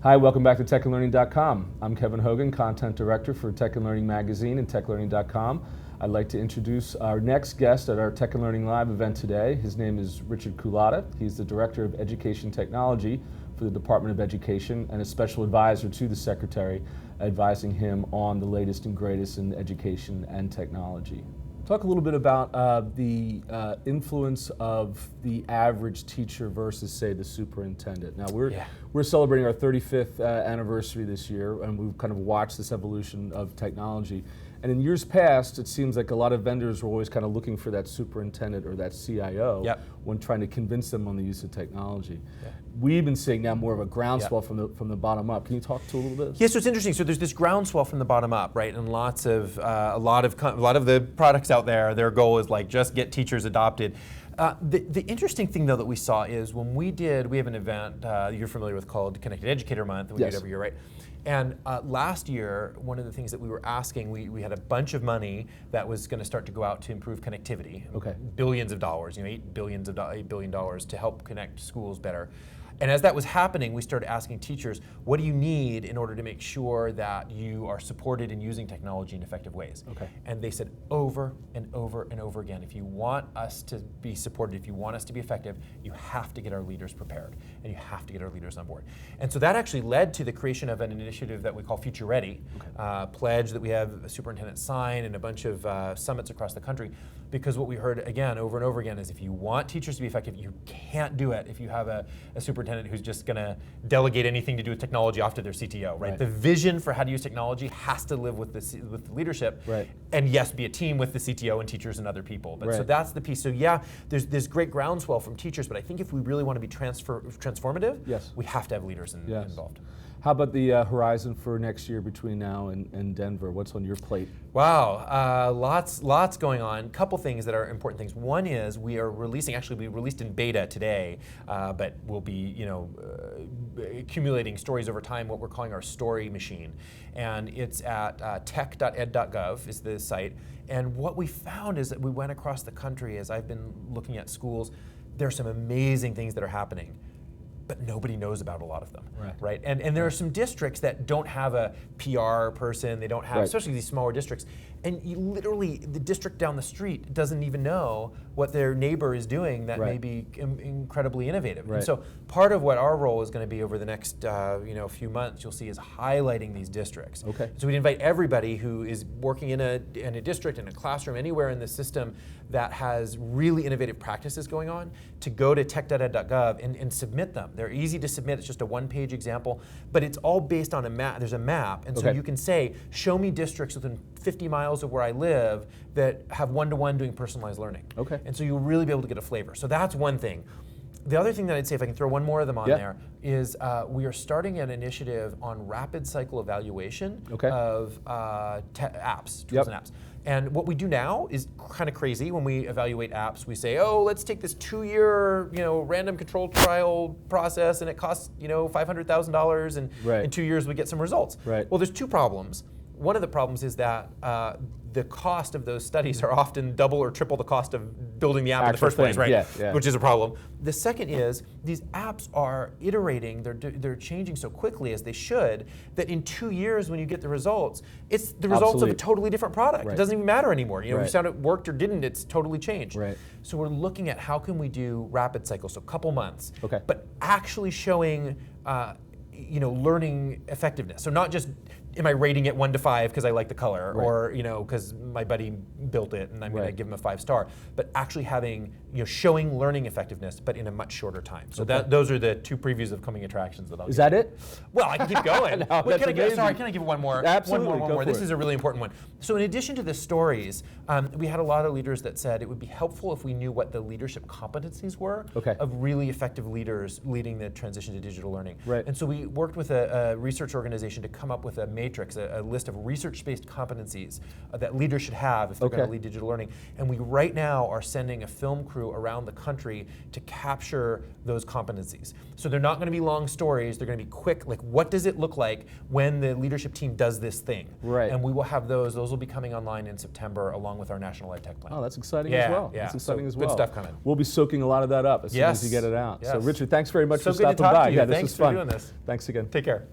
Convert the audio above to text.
Hi, welcome back to techandlearning.com. I'm Kevin Hogan, Content Director for Tech and Learning Magazine and techlearning.com. I'd like to introduce our next guest at our Tech and Learning Live event today. His name is Richard Culatta. He's the Director of Education Technology for the Department of Education and a special advisor to the Secretary, advising him on the latest and greatest in education and technology. Talk a little bit about the influence of the average teacher versus, say, the superintendent. Now, we're celebrating our 35th anniversary this year, and we've kind of watched this evolution of technology. And in years past, it seems like a lot of vendors were always kind of looking for that superintendent or that CIO when trying to convince them on the use of technology. We've been seeing now more of a groundswell from the bottom up. Can you talk to a little bit? Yeah, so it's interesting. So there's this groundswell from the bottom up, right? And lots of a lot of the products out there, their goal is like just get teachers adopted. The interesting thing though that we saw is when we have an event you're familiar with called Connected Educator Month that we do every year, right? And last year, one of the things that we were asking, we had a bunch of money that was going to start to go out to improve connectivity. Billions of dollars, $8 billion to help connect schools better. And as that was happening, we started asking teachers, what do you need in order to make sure that you are supported in using technology in effective ways? And they said over and over and over again, if you want us to be supported, if you want us to be effective, you have to get our leaders prepared and you have to get our leaders on board. And so that actually led to the creation of an initiative that we call Future Ready, pledge that we have a superintendent sign and a bunch of summits across the country. Because what we heard again, over and over again, is if you want teachers to be effective, you can't do it if you have a superintendent who's just going to delegate anything to do with technology off to their CTO, right? The vision for how to use technology has to live with the leadership, and yes, be a team with the CTO and teachers and other people. But so that's the piece. So yeah, there's great groundswell from teachers, but I think if we really want to be transformative, we have to have leaders involved. How about the horizon for next year between now and Denver? What's on your plate? Wow, lots going on. Couple things that are important things. One is we are releasing, actually we released in beta today, but we'll be accumulating stories over time, what we're calling our story machine. And it's at tech.ed.gov is the site. And what we found is that we went across the country as I've been looking at schools, there are some amazing things that are happening, but nobody knows about a lot of them, right? And there are some districts that don't have a PR person, they don't have, especially these smaller districts, and you literally, the district down the street doesn't even know what their neighbor is doing that may be incredibly innovative. And so part of what our role is going to be over the next few months, you'll see, is highlighting these districts. So we'd invite everybody who is working in a district, in a classroom, anywhere in the system that has really innovative practices going on, to go to tech.ed.gov and submit them. They're easy to submit. It's just a one-page example, but it's all based on a map. There's a map, and so you can say, show me districts within 50 miles of where I live that have one-to-one doing personalized learning. And so you'll really be able to get a flavor. So that's one thing. The other thing that I'd say, if I can throw one more of them on there, is we are starting an initiative on rapid cycle evaluation of apps, tools and apps. And what we do now is kind of crazy. When we evaluate apps, we say, oh, let's take this 2-year random controlled trial process and it costs $500,000 and in 2 years we get some results. Well, there's two problems. One of the problems is that the cost of those studies are often double or triple the cost of building the app in the first place, which is a problem. The second is these apps are iterating, they're changing so quickly, as they should, that in 2 years when you get the results, it's the results of a totally different product. It doesn't even matter anymore. If you found it worked or didn't, it's totally changed. So we're looking at how can we do rapid cycles, so a couple months, but actually showing learning effectiveness. So not just, am I rating it 1 to 5 because I like the color, or because my buddy built it and I'm going to give him a 5-star, but actually having, showing learning effectiveness, but in a much shorter time. So those are the two previews of coming attractions that I'll give. Is that it? Well, I can keep going. Can I give one more? Absolutely, one more. This is a really important one. So in addition to the stories, we had a lot of leaders that said it would be helpful if we knew what the leadership competencies were of really effective leaders leading the transition to digital learning. And so we worked with a research organization to come up with a matrix, a list of research-based competencies that leaders should have if they're going to lead digital learning. And we right now are sending a film crew around the country to capture those competencies. So they're not going to be long stories, they're going to be quick, like what does it look like when the leadership team does this thing? Right. And we will have those will be coming online in September along with our National Ed Tech Plan. Oh, that's exciting as well. Yeah, That's exciting as good well. stuff coming. We'll be soaking a lot of that up as soon as you get it out. Yes. So Richard, thanks very much So for good to stopping talk by. to you. Yeah, this Thanks was for fun. doing this. Thanks again. Take care.